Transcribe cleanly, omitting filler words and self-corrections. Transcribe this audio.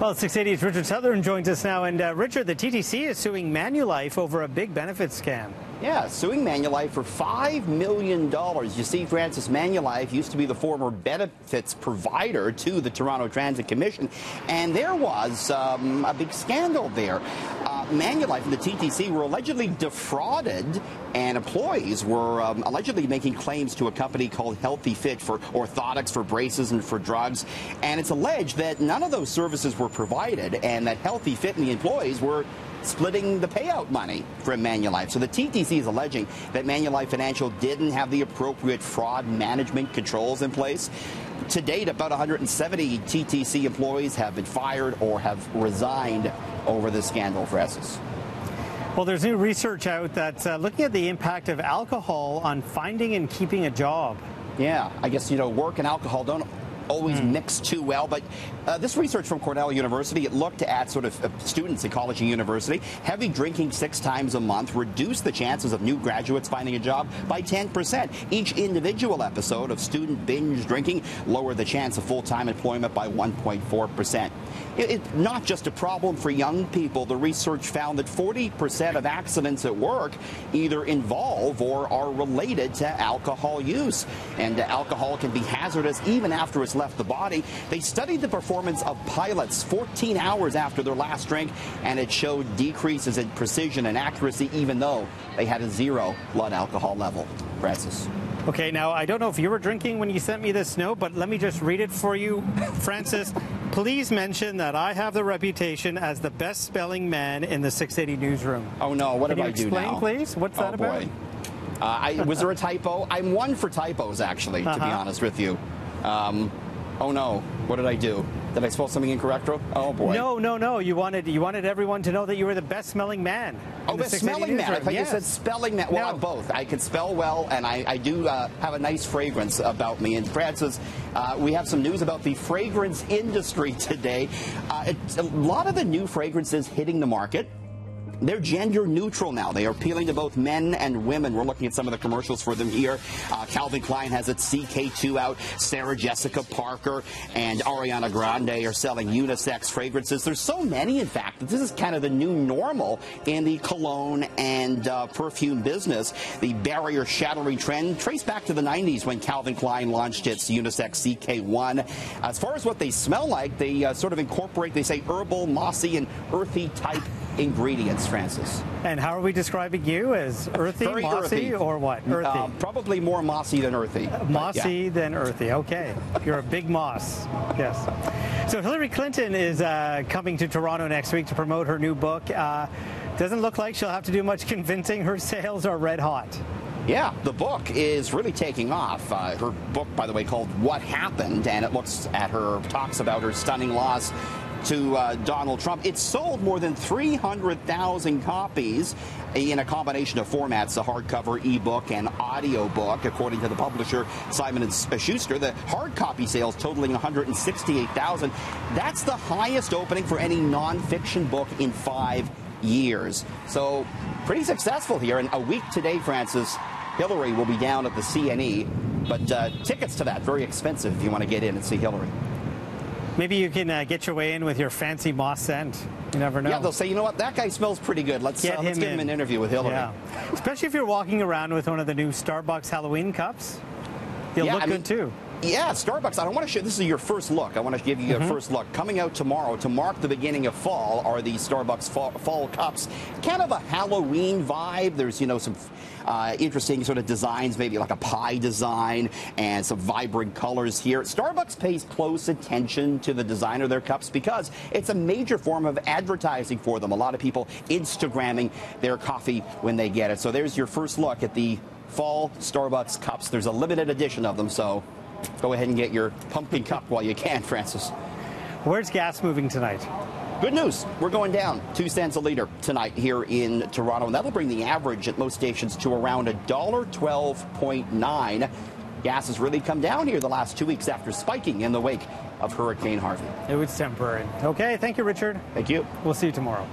Well, 680's Richard Southern joins us now. And Richard, the TTC is suing Manulife over a big benefits scam. Yeah, suing Manulife for $5 million. You see, Francis, Manulife used to be the former benefits provider to the Toronto Transit Commission, and there was a big scandal there. Manulife and the TTC were allegedly defrauded, and employees were allegedly making claims to a company called Healthy Fit for orthotics, for braces, and for drugs. And it's alleged that none of those services were provided, and that Healthy Fit and the employees were splitting the payout money from Manulife. So the TTC is alleging that Manulife Financial didn't have the appropriate fraud management controls in place. To date, about 170 TTC employees have been fired or have resigned over this scandal, Francis. Well, there's new research out that's looking at the impact of alcohol on finding and keeping a job. Yeah, I guess, work and alcohol don't always mix too well, but this research from Cornell University, it looked at sort of students at college and university. Heavy drinking 6 times a month reduced the chances of new graduates finding a job by 10%. Each individual episode of student binge drinking lowered the chance of full-time employment by 1.4%. It's not just a problem for young people. The research found that 40% of accidents at work either involve or are related to alcohol use. And alcohol can be hazardous even after it's left the body. They studied the performance of pilots 14 hours after their last drink, and it showed decreases in precision and accuracy even though they had a 0 blood alcohol level. Francis. Okay, now I don't know if you were drinking when you sent me this note, but let me just read it for you. Francis, please mention that I have the reputation as the best spelling man in the 680 newsroom. Oh no, what did I do now? Can you explain, please? What's that about? Boy. Was there a typo? I'm one for typos, actually, to be honest with you. Oh no, what did I do? Did I spell something incorrect? Oh boy. No. You wanted everyone to know that you were the best smelling man. Oh, best smelling man. I thought you said spelling man. Well, both. I can spell well, and I do have a nice fragrance about me. And Francis, we have some news about the fragrance industry today. A lot of the new fragrances hitting the market, they're gender neutral now. They are appealing to both men and women. We're looking at some of the commercials for them here. Calvin Klein has its CK2 out. Sarah Jessica Parker and Ariana Grande are selling unisex fragrances. There's so many, in fact, that this is kind of the new normal in the cologne and perfume business. The barrier-shattering trend traced back to the 90s when Calvin Klein launched its unisex CK1. As far as what they smell like, they sort of incorporate, they say, herbal, mossy, and earthy type ingredients, Francis. And how are we describing you? As earthy, very mossy, earthy. Or what? Earthy. Probably more mossy than earthy. Mossy than earthy. Okay. You're a big moss. Yes. So Hillary Clinton is coming to Toronto next week to promote her new book. Doesn't look like she'll have to do much convincing. Her sales are red hot. Yeah, the book is really taking off. Her book, by the way, called What Happened, and it talks about her stunning loss to Donald Trump. It sold more than 300,000 copies in a combination of formats, a hardcover, ebook, and audiobook. According to the publisher, Simon & Schuster, the hard copy sales totaling 168,000. That's the highest opening for any nonfiction book in 5 years. So pretty successful here. And a week today, Francis, Hillary will be down at the CNE, but tickets to that, very expensive if you want to get in and see Hillary. Maybe you can get your way in with your fancy moss scent. You never know. Yeah, they'll say, you know what, that guy smells pretty good. Let's give him an interview with Hillary. Yeah. Especially if you're walking around with one of the new Starbucks Halloween cups. You'll look good too. Yeah, Starbucks, I don't want to show, this is your first look. I want to give you a first look. Coming out tomorrow to mark the beginning of fall are the Starbucks fall cups. Kind of a Halloween vibe. There's, some interesting sort of designs, maybe like a pie design and some vibrant colors here. Starbucks pays close attention to the design of their cups because it's a major form of advertising for them. A lot of people Instagramming their coffee when they get it. So there's your first look at the fall Starbucks cups. There's a limited edition of them, so go ahead and get your pumpkin cup while you can, Francis. Where's gas moving tonight? Good news. We're going down 2 cents a liter tonight here in Toronto, and that'll bring the average at most stations to around $1.12.9. Gas has really come down here the last 2 weeks after spiking in the wake of Hurricane Harvey. It was temporary. Okay, thank you, Richard. Thank you. We'll see you tomorrow.